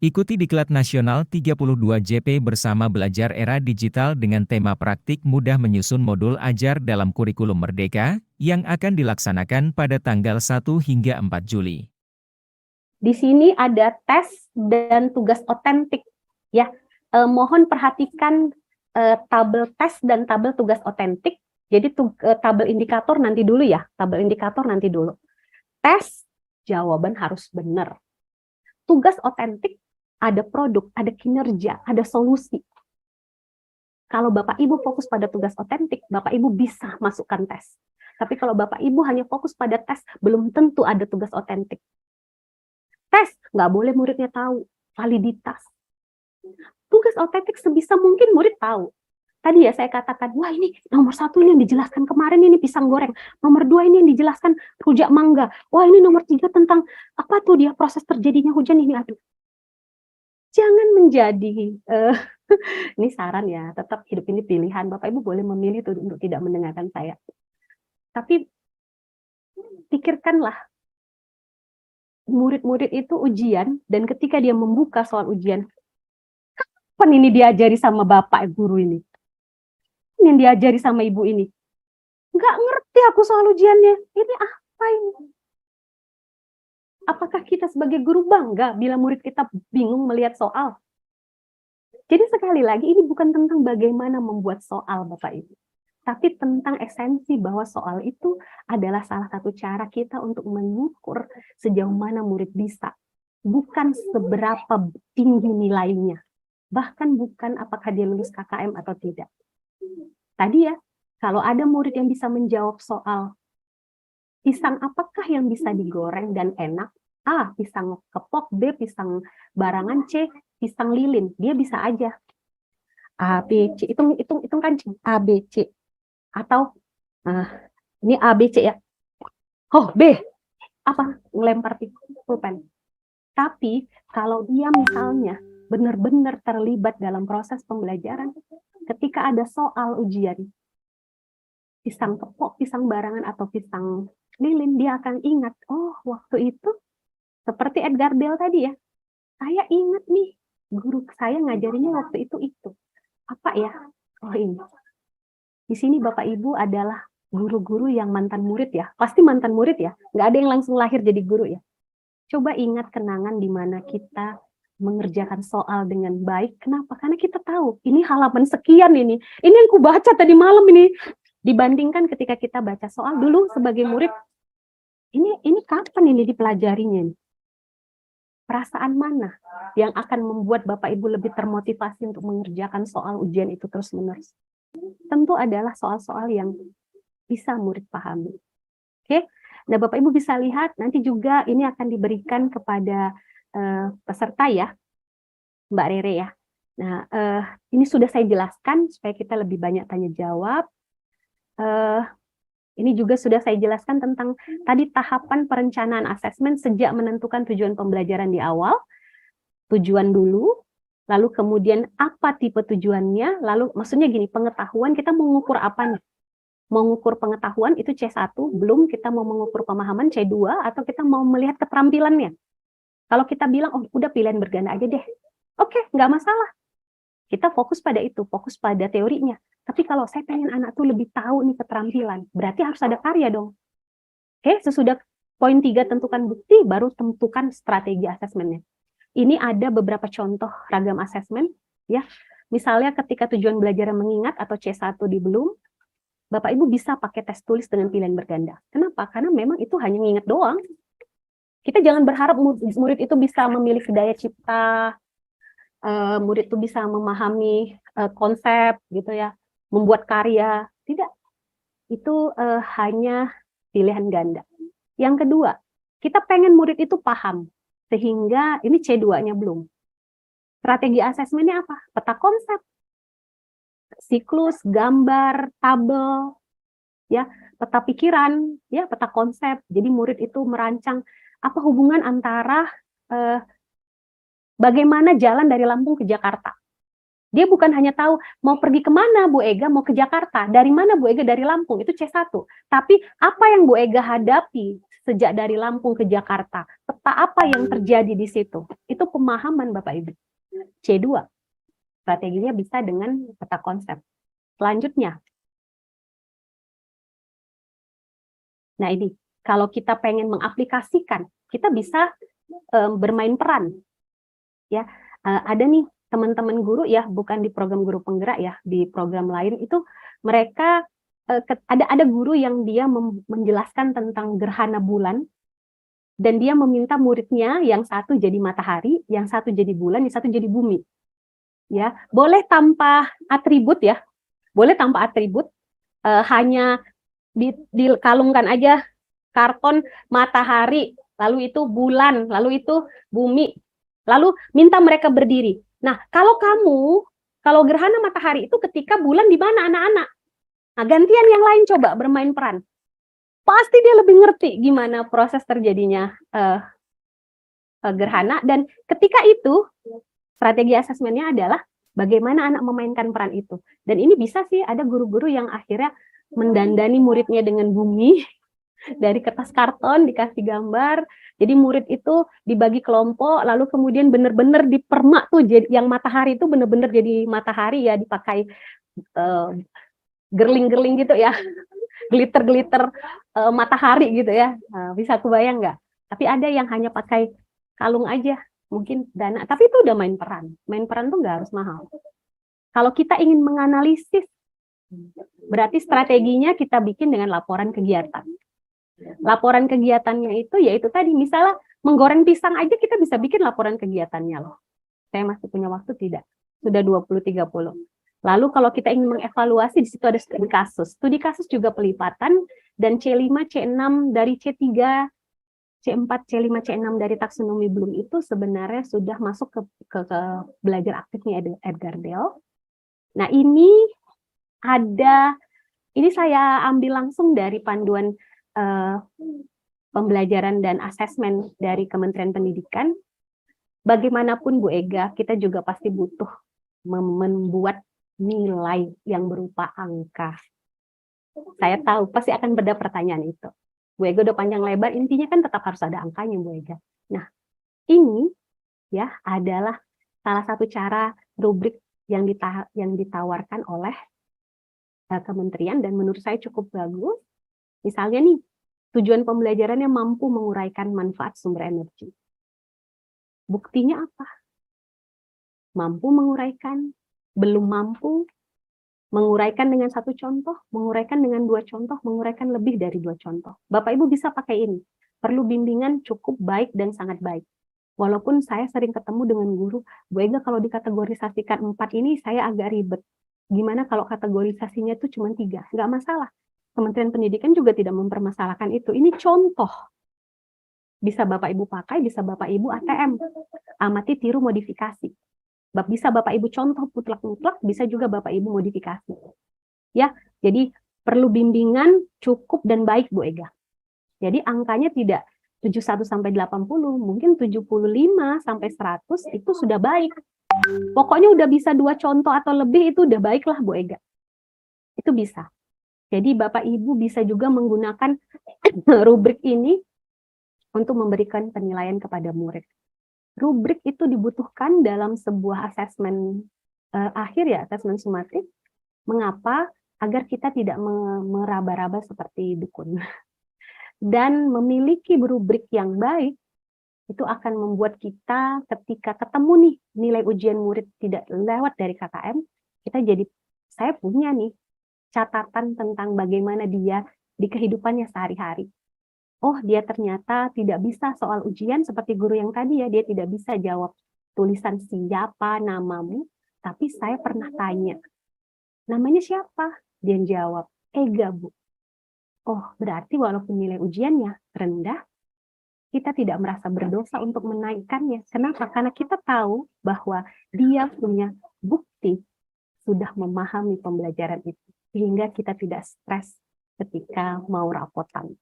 Ikuti Diklat Nasional 32 JP bersama belajar era digital dengan tema praktik mudah menyusun modul ajar dalam kurikulum Merdeka, yang akan dilaksanakan pada tanggal 1 hingga 4 Juli. Di sini ada tes dan tugas otentik. Ya, mohon perhatikan tabel tes dan tabel tugas otentik. Jadi tabel indikator nanti dulu ya, tabel indikator nanti dulu. Tes, jawaban harus benar. Tugas otentik, ada produk, ada kinerja, ada solusi. Kalau Bapak Ibu fokus pada tugas otentik, Bapak Ibu bisa masukkan tes. Tapi kalau Bapak Ibu hanya fokus pada tes, belum tentu ada tugas otentik. Tes, nggak boleh muridnya tahu. Validitas. Tugas otentik sebisa mungkin murid tahu. Tadi ya saya katakan, wah ini nomor 1 ini yang dijelaskan kemarin ini pisang goreng. Nomor 2 ini yang dijelaskan rujak mangga. Wah ini nomor 3 tentang apa tuh dia proses terjadinya hujan ini. Aduh. Jangan menjadi, ini saran ya, tetap hidup ini pilihan. Bapak Ibu boleh memilih tuh untuk tidak mendengarkan saya. Tapi pikirkanlah, murid-murid itu ujian, dan ketika dia membuka soal ujian, kapan ini diajari sama bapak guru ini? Yang diajari sama ibu ini? Nggak ngerti aku soal ujiannya. Ini apa ini? Apakah kita sebagai guru bangga bila murid kita bingung melihat soal? Jadi sekali lagi, ini bukan tentang bagaimana membuat soal Bapak Ibu, tapi tentang esensi bahwa soal itu adalah salah satu cara kita untuk mengukur sejauh mana murid bisa. Bukan seberapa tinggi nilainya, bahkan bukan apakah dia lulus KKM atau tidak. Tadi ya, kalau ada murid yang bisa menjawab soal, pisang apakah yang bisa digoreng dan enak? A, pisang kepok, B, pisang barangan, C, pisang lilin. Dia bisa aja. A, B, C, hitung kan A, B, C. Atau, ini A, B, C ya. Oh, B. Apa? Ngelempar pulpen. Tapi, kalau dia misalnya benar-benar terlibat dalam proses pembelajaran, ketika ada soal ujian, pisang kepok, pisang barangan, atau pisang lilin, dia akan ingat, oh waktu itu, seperti Edgar Bell tadi ya, saya ingat nih, guru saya ngajarinnya waktu itu. Apa ya? Oh ini. Di sini Bapak Ibu adalah guru-guru yang mantan murid ya, pasti mantan murid ya, nggak ada yang langsung lahir jadi guru ya. Coba ingat kenangan di mana kita mengerjakan soal dengan baik. Kenapa? Karena kita tahu, ini halaman sekian ini yang ku baca tadi malam ini. Dibandingkan ketika kita baca soal dulu sebagai murid, ini kapan ini dipelajarinya? Perasaan mana yang akan membuat Bapak Ibu lebih termotivasi untuk mengerjakan soal ujian itu terus-menerus? Tentu adalah soal-soal yang bisa murid pahami. Oke? Nah, Bapak Ibu bisa lihat nanti juga ini akan diberikan kepada peserta ya, Mbak Rere ya. Nah, ini sudah saya jelaskan supaya kita lebih banyak tanya jawab. Ini juga sudah saya jelaskan tentang tadi tahapan perencanaan asesmen sejak menentukan tujuan pembelajaran di awal, tujuan dulu, lalu kemudian apa tipe tujuannya, lalu maksudnya gini, pengetahuan kita mau mengukur apa nih? Mau mengukur pengetahuan itu C1, belum kita mau mengukur pemahaman C2, atau kita mau melihat keterampilannya. Kalau kita bilang, oh udah pilihan berganda aja deh, oke, nggak masalah. Kita fokus pada itu, fokus pada teorinya. Tapi kalau saya pengen anak tuh lebih tahu nih keterampilan, berarti harus ada karya dong. Oke, sesudah poin 3 tentukan bukti, baru tentukan strategi asesmennya. Ini ada beberapa contoh ragam asesmen. Ya, misalnya ketika tujuan belajar mengingat atau C1 di belum, Bapak Ibu bisa pakai tes tulis dengan pilihan berganda. Kenapa? Karena memang itu hanya nginget doang. Kita jangan berharap murid itu bisa memiliki daya cipta, murid itu bisa memahami konsep gitu ya, membuat karya. Tidak, itu hanya pilihan ganda. Yang kedua, kita pengen murid itu paham, sehingga ini C2-nya belum. Strategi asesmennya apa? Peta konsep, siklus, gambar, tabel, ya, peta pikiran, ya, peta konsep. Jadi murid itu merancang apa hubungan antara bagaimana jalan dari Lampung ke Jakarta. Dia bukan hanya tahu mau pergi kemana Bu Ega, mau ke Jakarta. Dari mana Bu Ega? Dari Lampung, itu C1. Tapi apa yang Bu Ega hadapi sejak dari Lampung ke Jakarta? peta apa yang terjadi di situ. Itu pemahaman Bapak Ibu. C2. Strateginya bisa dengan peta konsep. Selanjutnya. Nah ini, kalau kita pengen mengaplikasikan, kita bisa bermain peran. Ya, ada nih teman-teman guru ya, bukan di program guru penggerak ya, di program lain itu mereka ada guru yang dia menjelaskan tentang gerhana bulan, dan dia meminta muridnya yang satu jadi matahari, yang satu jadi bulan, yang satu jadi bumi. Ya, boleh tanpa atribut ya, boleh tanpa atribut, hanya dikalungkan aja karton matahari, lalu itu bulan, lalu itu bumi, lalu minta mereka berdiri. Nah, kalau gerhana matahari itu ketika bulan di mana anak-anak? Nah, gantian yang lain coba bermain peran. Pasti dia lebih ngerti gimana proses terjadinya gerhana, dan ketika itu strategi asesmennya adalah bagaimana anak memainkan peran itu. Dan ini bisa sih ada guru-guru yang akhirnya mendandani muridnya dengan bumi, dari kertas karton dikasih gambar, jadi murid itu dibagi kelompok, lalu kemudian benar-benar dipermak tuh, jadi yang matahari itu benar-benar jadi matahari ya, dipakai gerling-gerling gitu ya, glitter-glitter matahari gitu ya. Bisa kebayang nggak? Tapi ada yang hanya pakai kalung aja, mungkin dana, tapi itu udah main peran. Main peran tuh nggak harus mahal. Kalau kita ingin menganalisis, berarti strateginya kita bikin dengan laporan kegiatan. Laporan kegiatannya itu yaitu tadi, misalnya menggoreng pisang aja kita bisa bikin laporan kegiatannya loh. Saya masih punya waktu tidak? Sudah 20-30. Lalu kalau kita ingin mengevaluasi, di situ ada studi kasus. Studi kasus juga pelipatan, dan C5, C6 dari C3, C4, C5, C6 dari taksonomi Bloom itu sebenarnya sudah masuk ke belajar aktifnya Edgar Dale. Nah ini saya ambil langsung dari panduan pembelajaran dan asesmen dari Kementerian Pendidikan. Bagaimanapun Bu Ega, kita juga pasti butuh membuat nilai yang berupa angka. Saya tahu pasti akan ada pertanyaan itu. Bu Ega udah panjang lebar, intinya kan tetap harus ada angkanya Bu Ega. Nah, ini ya adalah salah satu cara rubrik yang ditawarkan oleh kementerian, dan menurut saya cukup bagus. Misalnya nih, tujuan pembelajarannya mampu menguraikan manfaat sumber energi. Buktinya apa? Mampu menguraikan, belum mampu, menguraikan dengan satu contoh, menguraikan dengan dua contoh, menguraikan lebih dari dua contoh. Bapak Ibu bisa pakai ini. Perlu bimbingan cukup baik dan sangat baik. Walaupun saya sering ketemu dengan guru, Bu Ega kalau dikategorisasikan 4 ini saya agak ribet. Gimana kalau kategorisasinya itu cuma 3? Nggak masalah. Kementerian Pendidikan juga tidak mempermasalahkan itu. Ini contoh. Bisa Bapak Ibu pakai, bisa Bapak Ibu ATM. Amati, tiru, modifikasi. Bisa Bapak Ibu contoh mutlak-mutlak, bisa juga Bapak Ibu modifikasi. Ya, jadi perlu bimbingan cukup dan baik Bu Ega. Jadi angkanya tidak 71 sampai 80, mungkin 75 sampai 100 itu sudah baik. Pokoknya udah bisa 2 contoh atau lebih itu udah baiklah Bu Ega. Itu bisa. Jadi Bapak Ibu bisa juga menggunakan rubrik ini untuk memberikan penilaian kepada murid. Rubrik itu dibutuhkan dalam sebuah asesmen akhir ya, asesmen sumatif. Mengapa? Agar kita tidak meraba-raba seperti dukun. Dan memiliki rubrik yang baik, itu akan membuat kita ketika ketemu nih nilai ujian murid tidak lewat dari KKM, kita jadi, saya punya nih catatan tentang bagaimana dia di kehidupannya sehari-hari. Oh, dia ternyata tidak bisa soal ujian seperti guru yang tadi ya, dia tidak bisa jawab tulisan siapa namamu, tapi saya pernah tanya, namanya siapa? Dia jawab, Ega Bu. Oh, berarti walaupun nilai ujiannya rendah, kita tidak merasa berdosa untuk menaikkannya. Kenapa? Karena kita tahu bahwa dia punya bukti sudah memahami pembelajaran itu, sehingga kita tidak stres ketika mau rapotan.